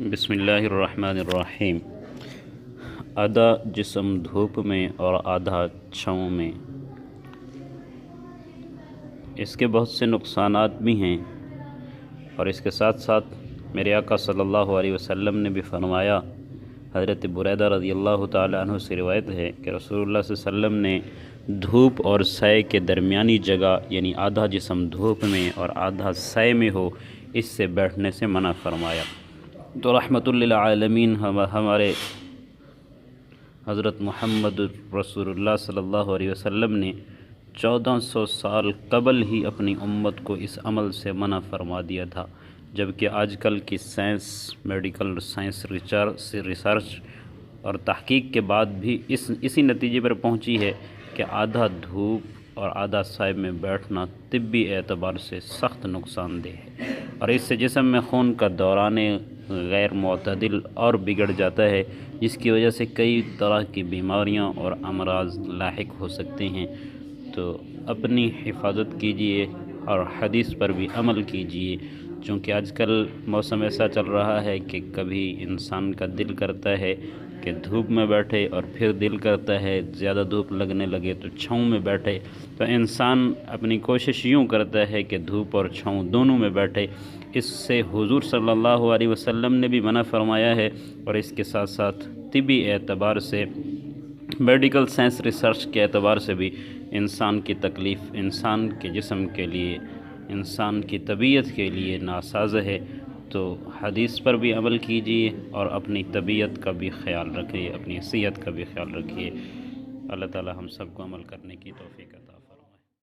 بسم اللہ الرحمن الرحیم۔ آدھا جسم دھوپ میں اور آدھا چھاؤں میں، اس کے بہت سے نقصانات بھی ہیں، اور اس کے ساتھ ساتھ میرے آقا صلی اللہ علیہ وسلم نے بھی فرمایا، حضرت بریدہ رضی اللہ تعالی عنہ سے روایت ہے کہ رسول اللہ صلی اللہ علیہ وسلم نے دھوپ اور سائے کے درمیانی جگہ، یعنی آدھا جسم دھوپ میں اور آدھا سائے میں ہو، اس سے بیٹھنے سے منع فرمایا۔ تو رحمت للعالمین ہمارے حضرت محمد رسول اللہ صلی اللہ علیہ وسلم نے 1400 سال قبل ہی اپنی امت کو اس عمل سے منع فرما دیا تھا، جبکہ آج کل کی سائنس، میڈیکل سائنس ریسرچ اور تحقیق کے بعد بھی اسی نتیجے پر پہنچی ہے کہ آدھا دھوپ اور آدھا سائے میں بیٹھنا طبی اعتبار سے سخت نقصان دہ ہے، اور اس سے جسم میں خون کا دوران غیر معتدل اور بگڑ جاتا ہے، جس کی وجہ سے کئی طرح کی بیماریاں اور امراض لاحق ہو سکتے ہیں۔ تو اپنی حفاظت کیجیے اور حدیث پر بھی عمل کیجیے، چونکہ آج کل موسم ایسا چل رہا ہے کہ کبھی انسان کا دل کرتا ہے کہ دھوپ میں بیٹھے، اور پھر دل کرتا ہے زیادہ دھوپ لگنے لگے تو چھاؤں میں بیٹھے۔ تو انسان اپنی کوشش یوں کرتا ہے کہ دھوپ اور چھاؤں دونوں میں بیٹھے۔ اس سے حضور صلی اللہ علیہ وسلم نے بھی منع فرمایا ہے، اور اس کے ساتھ ساتھ طبی اعتبار سے، میڈیکل سائنس ریسرچ کے اعتبار سے بھی انسان کی تکلیف انسان کے جسم کے لیے، انسان کی طبیعت کے لیے ناساز ہے۔ تو حدیث پر بھی عمل کیجیے اور اپنی طبیعت کا بھی خیال رکھیے، اپنی صحت کا بھی خیال رکھیے۔ اللہ تعالی ہم سب کو عمل کرنے کی توفیق عطا فرمائے۔